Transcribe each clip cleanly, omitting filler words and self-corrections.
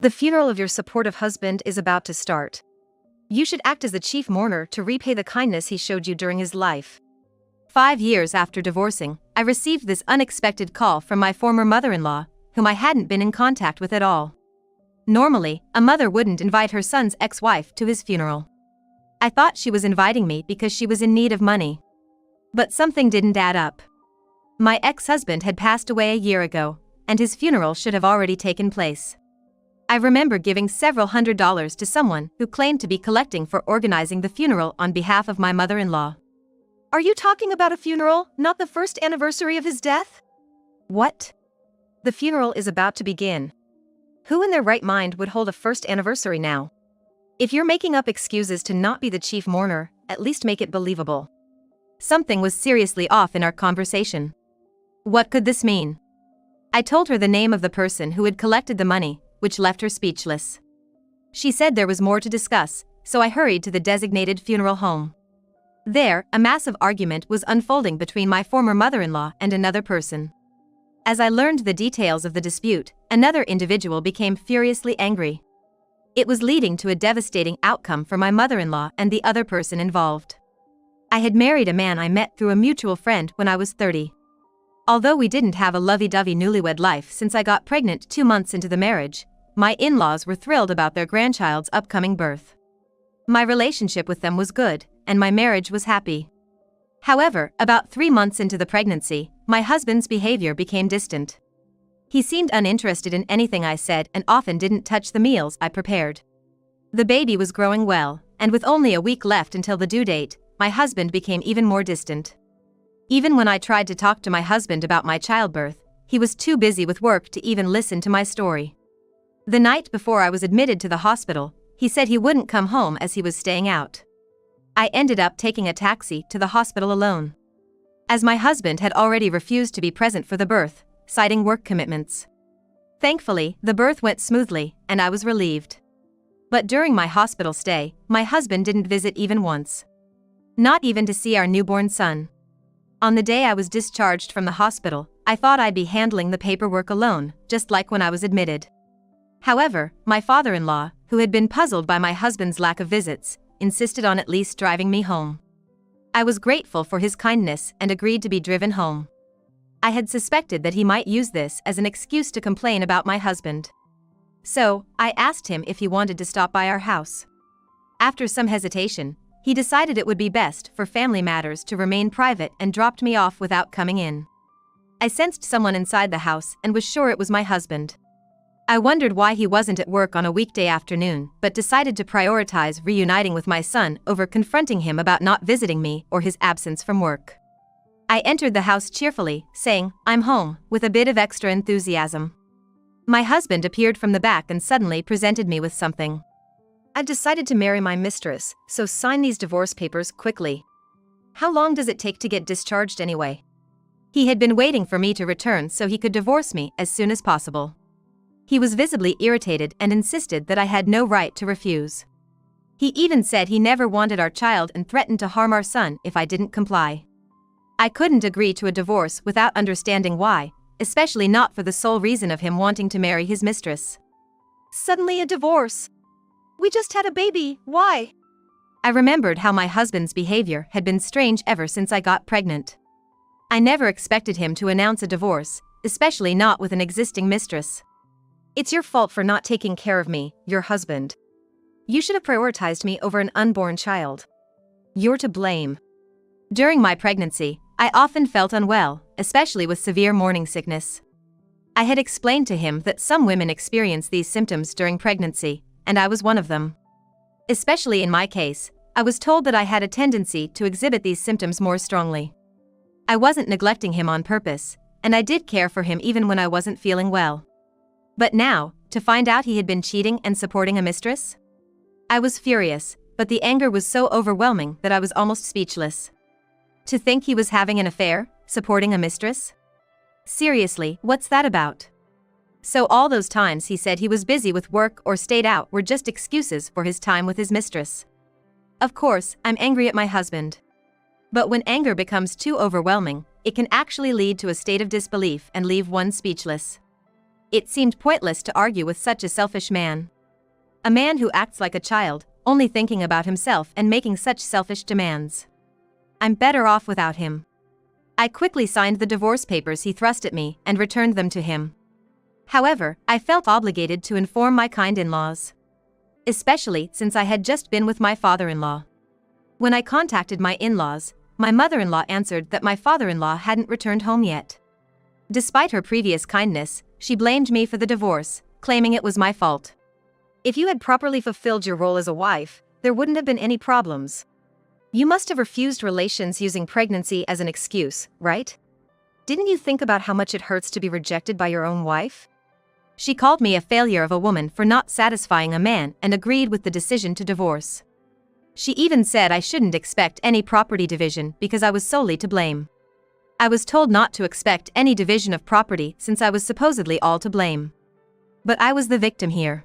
The funeral of your supportive husband is about to start. You should act as the chief mourner to repay the kindness he showed you during his life. 5 years after divorcing, I received this unexpected call from my former mother-in-law, whom I hadn't been in contact with at all. Normally, a mother wouldn't invite her son's ex-wife to his funeral. I thought she was inviting me because she was in need of money. But something didn't add up. My ex-husband had passed away a year ago, and his funeral should have already taken place. I remember giving several $100s to someone who claimed to be collecting for organizing the funeral on behalf of my mother-in-law. Are you talking about a funeral, not the first anniversary of his death? What? The funeral is about to begin. Who in their right mind would hold a first anniversary now? If you're making up excuses to not be the chief mourner, at least make it believable. Something was seriously off in our conversation. What could this mean? I told her the name of the person who had collected the money, which left her speechless. She said there was more to discuss, so I hurried to the designated funeral home. There, a massive argument was unfolding between my former mother-in-law and another person. As I learned the details of the dispute, another individual became furiously angry. It was leading to a devastating outcome for my mother-in-law and the other person involved. I had married a man I met through a mutual friend when I was 30. Although we didn't have a lovey-dovey newlywed life since I got pregnant 2 months into the marriage, my in-laws were thrilled about their grandchild's upcoming birth. My relationship with them was good, and my marriage was happy. However, about 3 months into the pregnancy, my husband's behavior became distant. He seemed uninterested in anything I said and often didn't touch the meals I prepared. The baby was growing well, and with only a week left until the due date, my husband became even more distant. Even when I tried to talk to my husband about my childbirth, he was too busy with work to even listen to my story. The night before I was admitted to the hospital, he said he wouldn't come home as he was staying out. I ended up taking a taxi to the hospital alone, as my husband had already refused to be present for the birth, citing work commitments. Thankfully, the birth went smoothly, and I was relieved. But during my hospital stay, my husband didn't visit even once. Not even to see our newborn son. On the day I was discharged from the hospital, I thought I'd be handling the paperwork alone, just like when I was admitted. However, my father-in-law, who had been puzzled by my husband's lack of visits, insisted on at least driving me home. I was grateful for his kindness and agreed to be driven home. I had suspected that he might use this as an excuse to complain about my husband. So, I asked him if he wanted to stop by our house. After some hesitation, he decided it would be best for family matters to remain private and dropped me off without coming in. I sensed someone inside the house and was sure it was my husband. I wondered why he wasn't at work on a weekday afternoon, but decided to prioritize reuniting with my son over confronting him about not visiting me or his absence from work. I entered the house cheerfully, saying, "I'm home," with a bit of extra enthusiasm. My husband appeared from the back and suddenly presented me with something. "I've decided to marry my mistress, so sign these divorce papers quickly." "How long does it take to get discharged anyway?" He had been waiting for me to return so he could divorce me as soon as possible. He was visibly irritated and insisted that I had no right to refuse. He even said he never wanted our child and threatened to harm our son if I didn't comply. I couldn't agree to a divorce without understanding why, especially not for the sole reason of him wanting to marry his mistress. "Suddenly a divorce? We just had a baby, why?" I remembered how my husband's behavior had been strange ever since I got pregnant. I never expected him to announce a divorce, especially not with an existing mistress. "It's your fault for not taking care of me, your husband. You should have prioritized me over an unborn child. You're to blame." During my pregnancy, I often felt unwell, especially with severe morning sickness. I had explained to him that some women experience these symptoms during pregnancy, and I was one of them. Especially in my case, I was told that I had a tendency to exhibit these symptoms more strongly. I wasn't neglecting him on purpose, and I did care for him even when I wasn't feeling well. But now, to find out he had been cheating and supporting a mistress? I was furious, but the anger was so overwhelming that I was almost speechless. To think he was having an affair, supporting a mistress? Seriously, what's that about? So all those times he said he was busy with work or stayed out were just excuses for his time with his mistress. Of course, I'm angry at my husband. But when anger becomes too overwhelming, it can actually lead to a state of disbelief and leave one speechless. It seemed pointless to argue with such a selfish man. A man who acts like a child, only thinking about himself and making such selfish demands. I'm better off without him. I quickly signed the divorce papers he thrust at me and returned them to him. However, I felt obligated to inform my kind in-laws. Especially since I had just been with my father-in-law. When I contacted my in-laws, my mother-in-law answered that my father-in-law hadn't returned home yet. Despite her previous kindness, she blamed me for the divorce, claiming it was my fault. If you had properly fulfilled your role as a wife, there wouldn't have been any problems. You must have refused relations using pregnancy as an excuse, right? Didn't you think about how much it hurts to be rejected by your own wife? She called me a failure of a woman for not satisfying a man and agreed with the decision to divorce. She even said I shouldn't expect any property division because I was solely to blame. I was told not to expect any division of property since I was supposedly all to blame. But I was the victim here.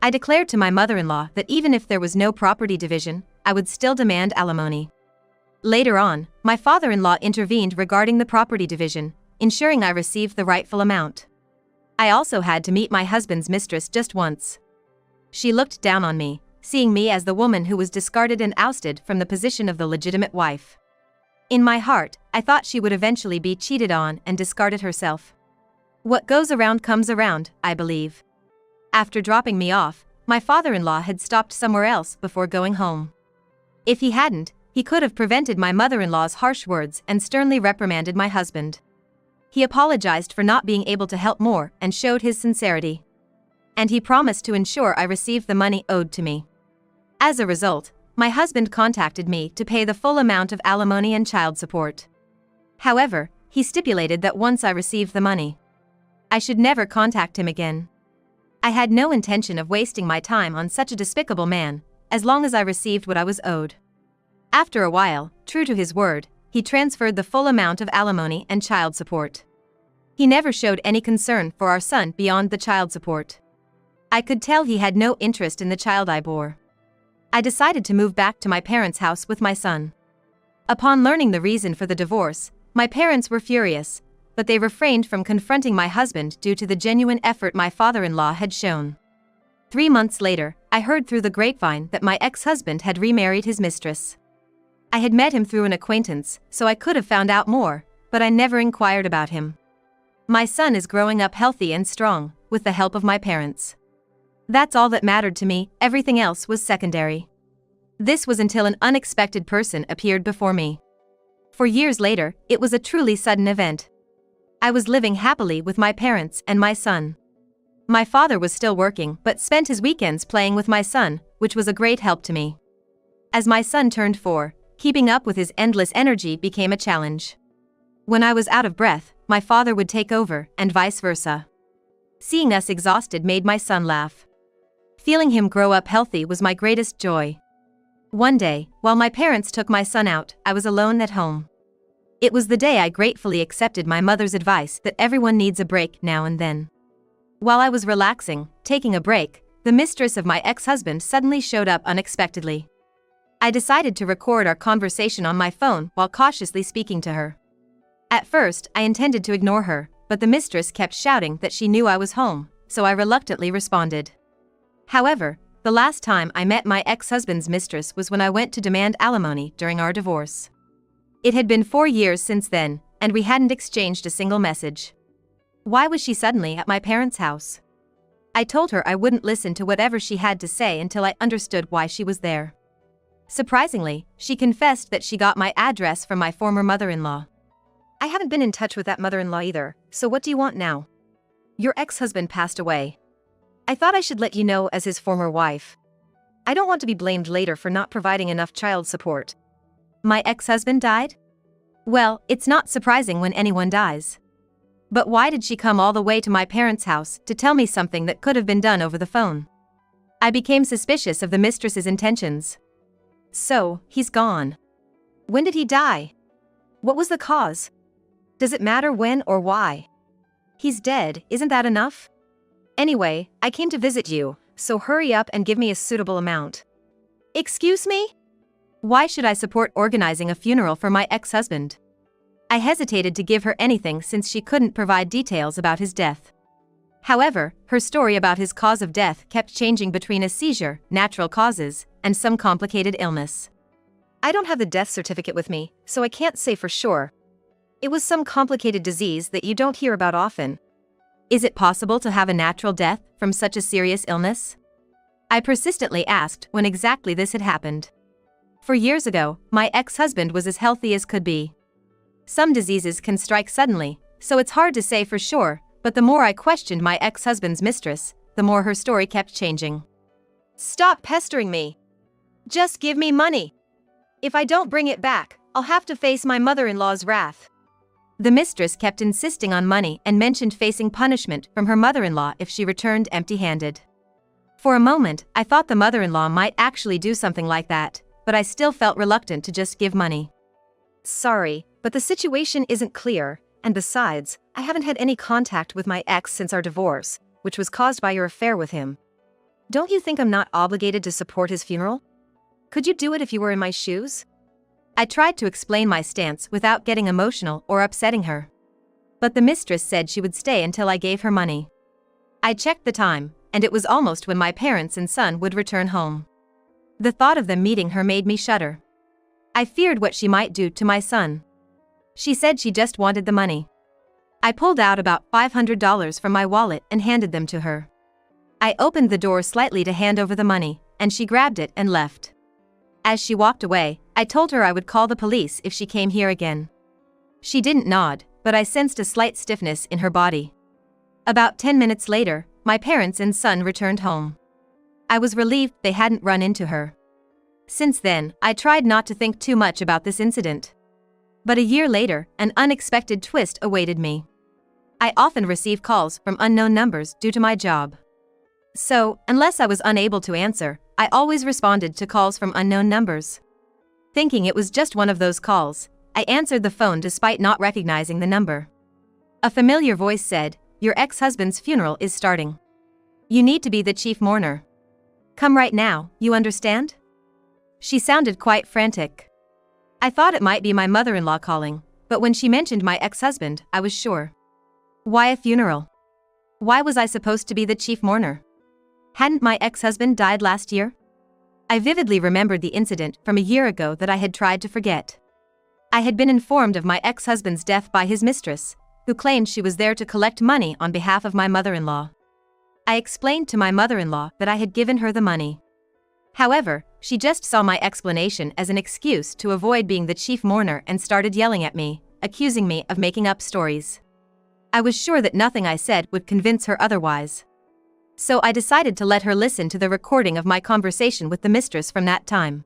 I declared to my mother-in-law that even if there was no property division, I would still demand alimony. Later on, my father-in-law intervened regarding the property division, ensuring I received the rightful amount. I also had to meet my husband's mistress just once. She looked down on me, seeing me as the woman who was discarded and ousted from the position of the legitimate wife. In my heart, I thought she would eventually be cheated on and discarded herself. What goes around comes around, I believe. After dropping me off, my father-in-law had stopped somewhere else before going home. If he hadn't, he could have prevented my mother-in-law's harsh words and sternly reprimanded my husband. He apologized for not being able to help more and showed his sincerity. And he promised to ensure I received the money owed to me. As a result, my husband contacted me to pay the full amount of alimony and child support. However, he stipulated that once I received the money, I should never contact him again. I had no intention of wasting my time on such a despicable man, as long as I received what I was owed. After a while, true to his word, he transferred the full amount of alimony and child support. He never showed any concern for our son beyond the child support. I could tell he had no interest in the child I bore. I decided to move back to my parents' house with my son. Upon learning the reason for the divorce, my parents were furious, but they refrained from confronting my husband due to the genuine effort my father-in-law had shown. 3 months later, I heard through the grapevine that my ex-husband had remarried his mistress. I had met him through an acquaintance, so I could have found out more, but I never inquired about him. My son is growing up healthy and strong, with the help of my parents. That's all that mattered to me, everything else was secondary. This was until an unexpected person appeared before me. 4 years later, it was a truly sudden event. I was living happily with my parents and my son. My father was still working but spent his weekends playing with my son, which was a great help to me. As my son turned 4, keeping up with his endless energy became a challenge. When I was out of breath, my father would take over, and vice versa. Seeing us exhausted made my son laugh. Feeling him grow up healthy was my greatest joy. One day, while my parents took my son out, I was alone at home. It was the day I gratefully accepted my mother's advice that everyone needs a break now and then. While I was relaxing, taking a break, the mistress of my ex-husband suddenly showed up unexpectedly. I decided to record our conversation on my phone while cautiously speaking to her. At first, I intended to ignore her, but the mistress kept shouting that she knew I was home, so I reluctantly responded. However, the last time I met my ex-husband's mistress was when I went to demand alimony during our divorce. It had been 4 years since then, and we hadn't exchanged a single message. Why was she suddenly at my parents' house? I told her I wouldn't listen to whatever she had to say until I understood why she was there. Surprisingly, she confessed that she got my address from my former mother-in-law. I haven't been in touch with that mother-in-law either, so what do you want now? Your ex-husband passed away. I thought I should let you know as his former wife. I don't want to be blamed later for not providing enough child support. My ex-husband died? Well, it's not surprising when anyone dies. But why did she come all the way to my parents' house to tell me something that could have been done over the phone? I became suspicious of the mistress's intentions. So, he's gone. When did he die? What was the cause? Does it matter when or why? He's dead, isn't that enough? Anyway, I came to visit you, so hurry up and give me a suitable amount. Excuse me? Why should I support organizing a funeral for my ex-husband? I hesitated to give her anything since she couldn't provide details about his death. However, her story about his cause of death kept changing between a seizure, natural causes, and some complicated illness. I don't have the death certificate with me, so I can't say for sure. It was some complicated disease that you don't hear about often. Is it possible to have a natural death from such a serious illness? I persistently asked when exactly this had happened. For years ago, my ex-husband was as healthy as could be. Some diseases can strike suddenly, so it's hard to say for sure, but the more I questioned my ex-husband's mistress, the more her story kept changing. Stop pestering me. Just give me money. If I don't bring it back, I'll have to face my mother-in-law's wrath. The mistress kept insisting on money and mentioned facing punishment from her mother-in-law if she returned empty-handed. For a moment, I thought the mother-in-law might actually do something like that, but I still felt reluctant to just give money. Sorry, but the situation isn't clear, and besides, I haven't had any contact with my ex since our divorce, which was caused by your affair with him. Don't you think I'm not obligated to support his funeral? Could you do it if you were in my shoes? I tried to explain my stance without getting emotional or upsetting her. But the mistress said she would stay until I gave her money. I checked the time, and it was almost when my parents and son would return home. The thought of them meeting her made me shudder. I feared what she might do to my son. She said she just wanted the money. I pulled out about $500 from my wallet and handed them to her. I opened the door slightly to hand over the money, and she grabbed it and left. As she walked away, I told her I would call the police if she came here again. She didn't nod, but I sensed a slight stiffness in her body. About 10 minutes later, my parents and son returned home. I was relieved they hadn't run into her. Since then, I tried not to think too much about this incident. But a year later, an unexpected twist awaited me. I often receive calls from unknown numbers due to my job. So, unless I was unable to answer, I always responded to calls from unknown numbers. Thinking it was just one of those calls, I answered the phone despite not recognizing the number. A familiar voice said, "Your ex-husband's funeral is starting. You need to be the chief mourner. Come right now, you understand?" She sounded quite frantic. I thought it might be my mother-in-law calling, but when she mentioned my ex-husband, I was sure. Why a funeral? Why was I supposed to be the chief mourner? Hadn't my ex-husband died last year? I vividly remembered the incident from a year ago that I had tried to forget. I had been informed of my ex-husband's death by his mistress, who claimed she was there to collect money on behalf of my mother-in-law. I explained to my mother-in-law that I had given her the money. However, she just saw my explanation as an excuse to avoid being the chief mourner and started yelling at me, accusing me of making up stories. I was sure that nothing I said would convince her otherwise. So I decided to let her listen to the recording of my conversation with the mistress from that time.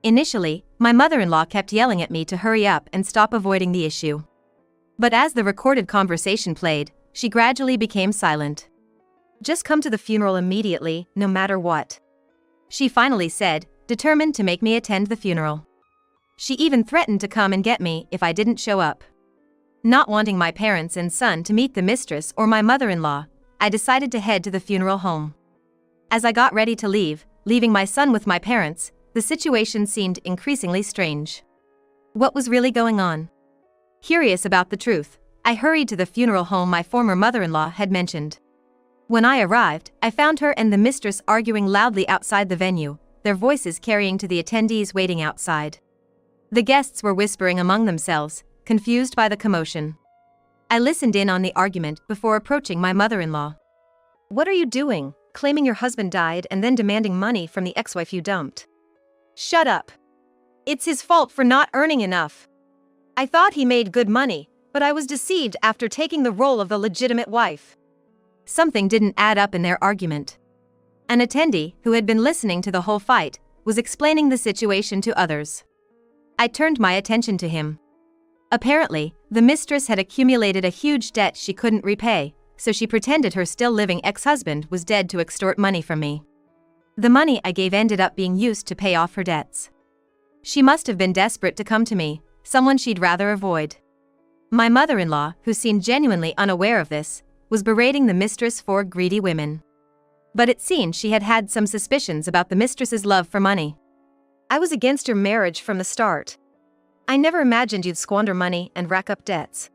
Initially, my mother-in-law kept yelling at me to hurry up and stop avoiding the issue. But as the recorded conversation played, she gradually became silent. Just come to the funeral immediately, no matter what. She finally said, determined to make me attend the funeral. She even threatened to come and get me if I didn't show up. Not wanting my parents and son to meet the mistress or my mother-in-law, I decided to head to the funeral home. As I got ready to leave, leaving my son with my parents, the situation seemed increasingly strange. What was really going on? Curious about the truth, I hurried to the funeral home my former mother-in-law had mentioned. When I arrived, I found her and the mistress arguing loudly outside the venue, their voices carrying to the attendees waiting outside. The guests were whispering among themselves, confused by the commotion. I listened in on the argument before approaching my mother-in-law. What are you doing, claiming your husband died and then demanding money from the ex-wife you dumped? Shut up. It's his fault for not earning enough. I thought he made good money, but I was deceived after taking the role of the legitimate wife. Something didn't add up in their argument. An attendee, who had been listening to the whole fight, was explaining the situation to others. I turned my attention to him. Apparently, the mistress had accumulated a huge debt she couldn't repay, so she pretended her still-living ex-husband was dead to extort money from me. The money I gave ended up being used to pay off her debts. She must have been desperate to come to me, someone she'd rather avoid. My mother-in-law, who seemed genuinely unaware of this, was berating the mistress for greedy women. But it seemed she had had some suspicions about the mistress's love for money. I was against your marriage from the start. I never imagined you'd squander money and rack up debts.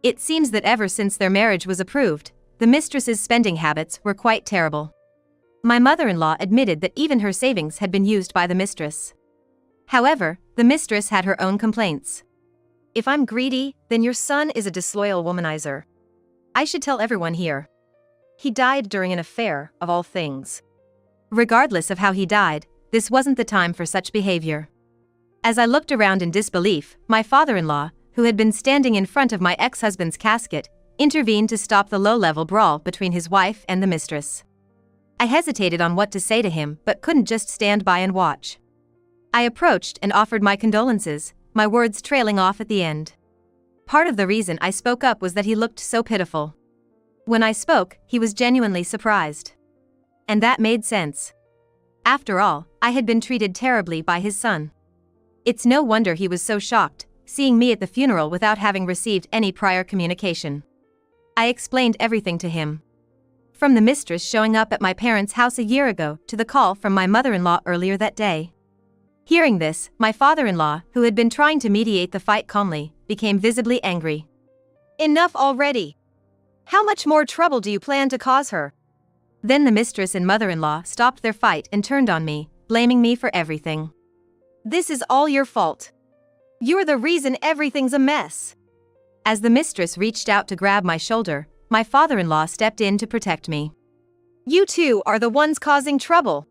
It seems that ever since their marriage was approved, the mistress's spending habits were quite terrible. My mother-in-law admitted that even her savings had been used by the mistress. However, the mistress had her own complaints. If I'm greedy, then your son is a disloyal womanizer. I should tell everyone here. He died during an affair, of all things. Regardless of how he died, this wasn't the time for such behavior. As I looked around in disbelief, my father-in-law, who had been standing in front of my ex-husband's casket, intervened to stop the low-level brawl between his wife and the mistress. I hesitated on what to say to him but couldn't just stand by and watch. I approached and offered my condolences, my words trailing off at the end. Part of the reason I spoke up was that he looked so pitiful. When I spoke, he was genuinely surprised. And that made sense. After all, I had been treated terribly by his son. It's no wonder he was so shocked, seeing me at the funeral without having received any prior communication. I explained everything to him. From the mistress showing up at my parents' house a year ago to the call from my mother-in-law earlier that day. Hearing this, my father-in-law, who had been trying to mediate the fight calmly, became visibly angry. Enough already! How much more trouble do you plan to cause her? Then the mistress and mother-in-law stopped their fight and turned on me, blaming me for everything. This is all your fault. You're the reason everything's a mess. As the mistress reached out to grab my shoulder, my father-in-law stepped in to protect me. You two are the ones causing trouble.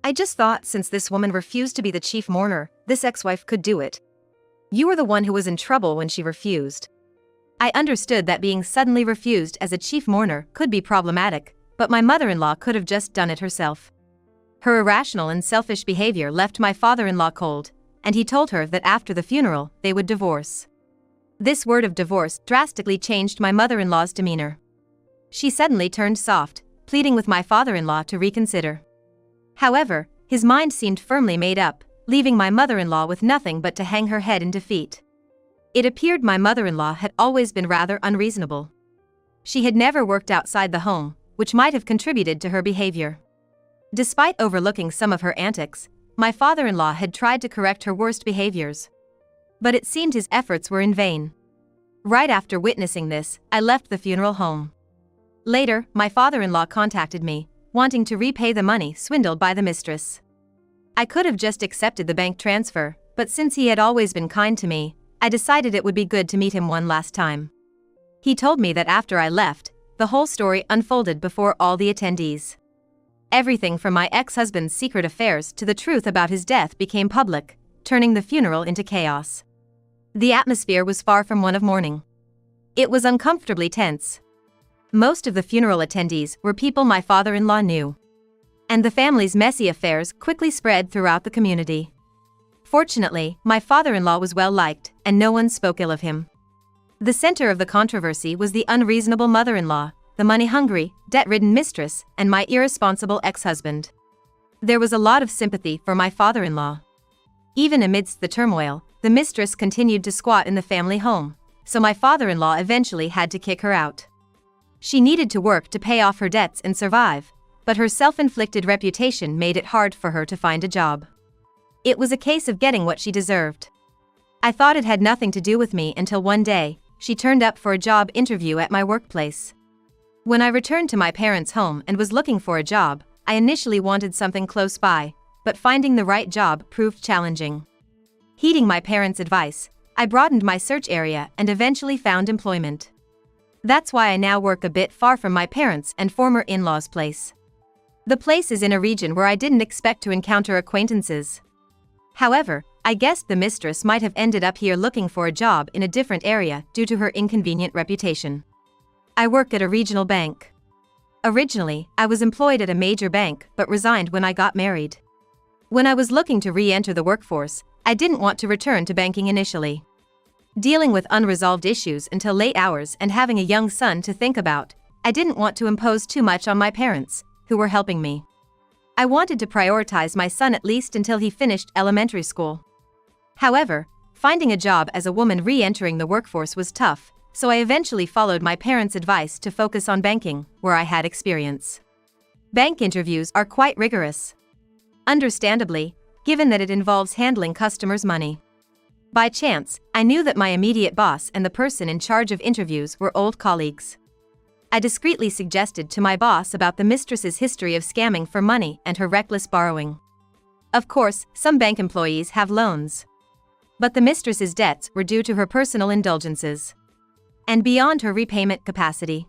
I just thought since this woman refused to be the chief mourner, this ex-wife could do it. You were the one who was in trouble when she refused. I understood that being suddenly refused as a chief mourner could be problematic, but my mother-in-law could have just done it herself. Her irrational and selfish behavior left my father-in-law cold, and he told her that after the funeral, they would divorce. This word of divorce drastically changed my mother-in-law's demeanor. She suddenly turned soft, pleading with my father-in-law to reconsider. However, his mind seemed firmly made up, leaving my mother-in-law with nothing but to hang her head in defeat. It appeared my mother-in-law had always been rather unreasonable. She had never worked outside the home, which might have contributed to her behavior. Despite overlooking some of her antics, my father-in-law had tried to correct her worst behaviors. But it seemed his efforts were in vain. Right after witnessing this, I left the funeral home. Later, my father-in-law contacted me, wanting to repay the money swindled by the mistress. I could have just accepted the bank transfer, but since he had always been kind to me, I decided it would be good to meet him one last time. He told me that after I left, the whole story unfolded before all the attendees. Everything from my ex-husband's secret affairs to the truth about his death became public, turning the funeral into chaos. The atmosphere was far from one of mourning. It was uncomfortably tense. Most of the funeral attendees were people my father-in-law knew. And the family's messy affairs quickly spread throughout the community. Fortunately, my father-in-law was well liked, and no one spoke ill of him. The center of the controversy was the unreasonable mother-in-law, the money-hungry, debt-ridden mistress, and my irresponsible ex-husband. There was a lot of sympathy for my father-in-law. Even amidst the turmoil, the mistress continued to squat in the family home, so my father-in-law eventually had to kick her out. She needed to work to pay off her debts and survive, but her self-inflicted reputation made it hard for her to find a job. It was a case of getting what she deserved. I thought it had nothing to do with me until one day, she turned up for a job interview at my workplace. When I returned to my parents' home and was looking for a job, I initially wanted something close by, but finding the right job proved challenging. Heeding my parents' advice, I broadened my search area and eventually found employment. That's why I now work a bit far from my parents' and former in-laws' place. The place is in a region where I didn't expect to encounter acquaintances. However, I guessed the mistress might have ended up here looking for a job in a different area due to her inconvenient reputation. I work at a regional bank. Originally, I was employed at a major bank but resigned when I got married. When I was looking to re-enter the workforce, I didn't want to return to banking initially. Dealing with unresolved issues until late hours and having a young son to think about, I didn't want to impose too much on my parents, who were helping me. I wanted to prioritize my son at least until he finished elementary school. However, finding a job as a woman re-entering the workforce was tough, so I eventually followed my parents' advice to focus on banking, where I had experience. Bank interviews are quite rigorous. Understandably, given that it involves handling customers' money. By chance, I knew that my immediate boss and the person in charge of interviews were old colleagues. I discreetly suggested to my boss about the mistress's history of scamming for money and her reckless borrowing. Of course, some bank employees have loans. But the mistress's debts were due to her personal indulgences and beyond her repayment capacity.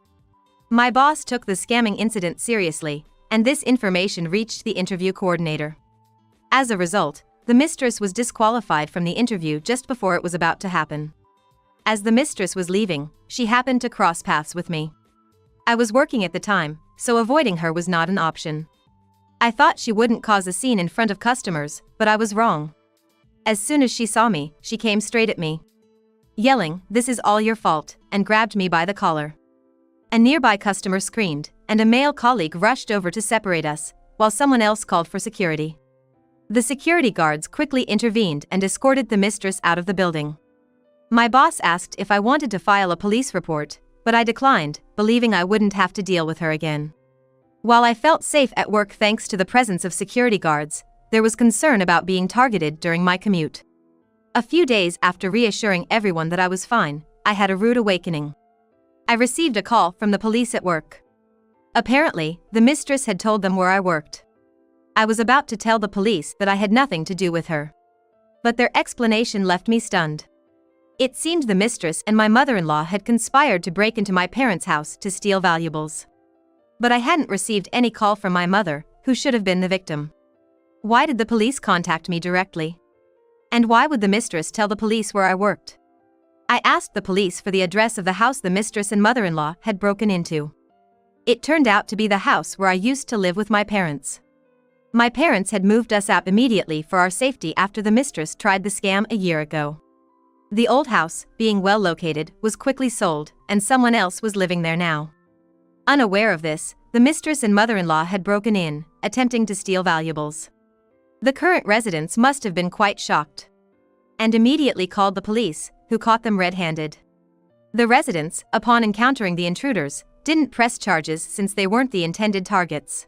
My boss took the scamming incident seriously, and this information reached the interview coordinator. As a result, the mistress was disqualified from the interview just before it was about to happen. As the mistress was leaving, she happened to cross paths with me. I was working at the time, so avoiding her was not an option. I thought she wouldn't cause a scene in front of customers, but I was wrong. As soon as she saw me, she came straight at me, yelling, "This is all your fault," and grabbed me by the collar. A nearby customer screamed, and a male colleague rushed over to separate us, while someone else called for security. The security guards quickly intervened and escorted the mistress out of the building. My boss asked if I wanted to file a police report, but I declined, believing I wouldn't have to deal with her again. While I felt safe at work thanks to the presence of security guards, there was concern about being targeted during my commute. A few days after reassuring everyone that I was fine, I had a rude awakening. I received a call from the police at work. Apparently, the mistress had told them where I worked. I was about to tell the police that I had nothing to do with her. But their explanation left me stunned. It seemed the mistress and my mother-in-law had conspired to break into my parents' house to steal valuables. But I hadn't received any call from my mother, who should have been the victim. Why did the police contact me directly? And why would the mistress tell the police where I worked? I asked the police for the address of the house the mistress and mother-in-law had broken into. It turned out to be the house where I used to live with my parents. My parents had moved us out immediately for our safety after the mistress tried the scam a year ago. The old house, being well located, was quickly sold, and someone else was living there now. Unaware of this, the mistress and mother-in-law had broken in, attempting to steal valuables. The current residents must have been quite shocked and immediately called the police, who caught them red-handed. The residents, upon encountering the intruders, didn't press charges since they weren't the intended targets.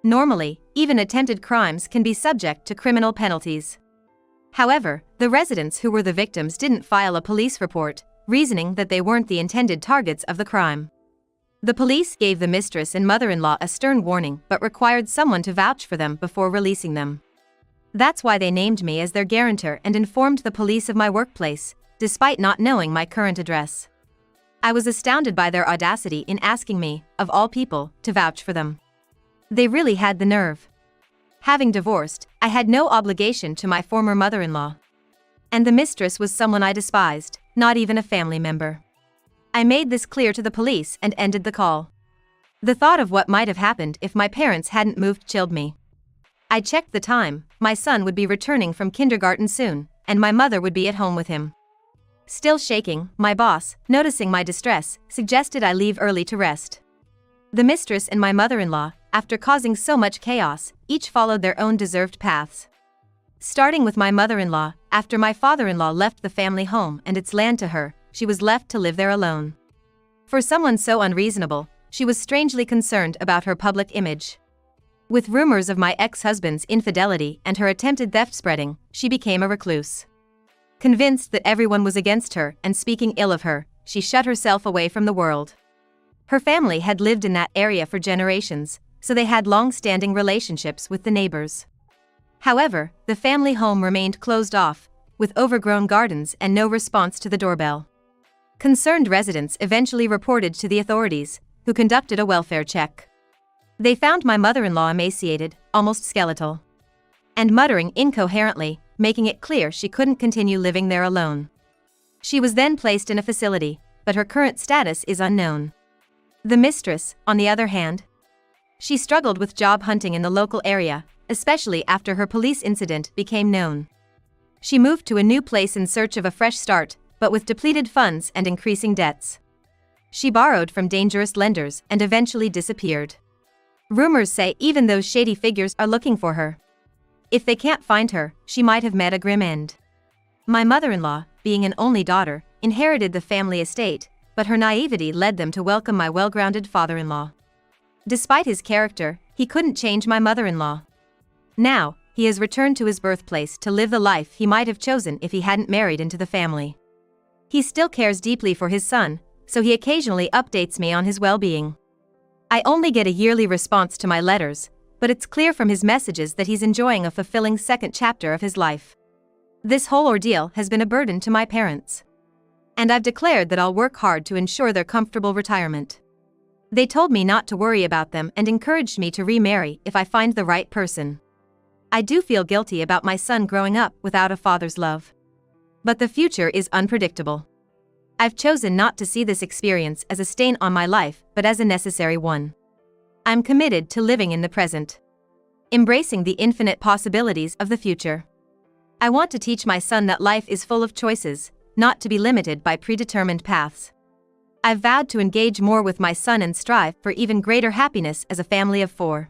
Normally, even attempted crimes can be subject to criminal penalties. However, the residents who were the victims didn't file a police report, reasoning that they weren't the intended targets of the crime. The police gave the mistress and mother-in-law a stern warning but required someone to vouch for them before releasing them. That's why they named me as their guarantor and informed the police of my workplace, despite not knowing my current address. I was astounded by their audacity in asking me, of all people, to vouch for them. They really had the nerve. Having divorced, I had no obligation to my former mother-in-law. And the mistress was someone I despised, not even a family member. I made this clear to the police and ended the call. The thought of what might have happened if my parents hadn't moved chilled me. I checked the time, my son would be returning from kindergarten soon, and my mother would be at home with him. Still shaking, my boss, noticing my distress, suggested I leave early to rest. The mistress and my mother-in-law, after causing so much chaos, each followed their own deserved paths. Starting with my mother-in-law, after my father-in-law left the family home and its land to her, she was left to live there alone. For someone so unreasonable, she was strangely concerned about her public image. With rumors of my ex-husband's infidelity and her attempted theft spreading, she became a recluse. Convinced that everyone was against her and speaking ill of her, she shut herself away from the world. Her family had lived in that area for generations, so they had long-standing relationships with the neighbors. However, the family home remained closed off, with overgrown gardens and no response to the doorbell. Concerned residents eventually reported to the authorities, who conducted a welfare check. They found my mother-in-law emaciated, almost skeletal, and muttering incoherently, making it clear she couldn't continue living there alone. She was then placed in a facility, but her current status is unknown. The mistress, on the other hand, she struggled with job hunting in the local area, especially after her police incident became known. She moved to a new place in search of a fresh start, but with depleted funds and increasing debts. She borrowed from dangerous lenders and eventually disappeared. Rumors say even those shady figures are looking for her. If they can't find her, she might have met a grim end. My mother-in-law, being an only daughter, inherited the family estate, but her naivety led them to welcome my well-grounded father-in-law. Despite his character, he couldn't change my mother-in-law. Now, he has returned to his birthplace to live the life he might have chosen if he hadn't married into the family. He still cares deeply for his son, so he occasionally updates me on his well-being. I only get a yearly response to my letters, but it's clear from his messages that he's enjoying a fulfilling second chapter of his life. This whole ordeal has been a burden to my parents. And I've declared that I'll work hard to ensure their comfortable retirement. They told me not to worry about them and encouraged me to remarry if I find the right person. I do feel guilty about my son growing up without a father's love. But the future is unpredictable. I've chosen not to see this experience as a stain on my life, but as a necessary one. I'm committed to living in the present, embracing the infinite possibilities of the future. I want to teach my son that life is full of choices, not to be limited by predetermined paths. I've vowed to engage more with my son and strive for even greater happiness as a family of 4.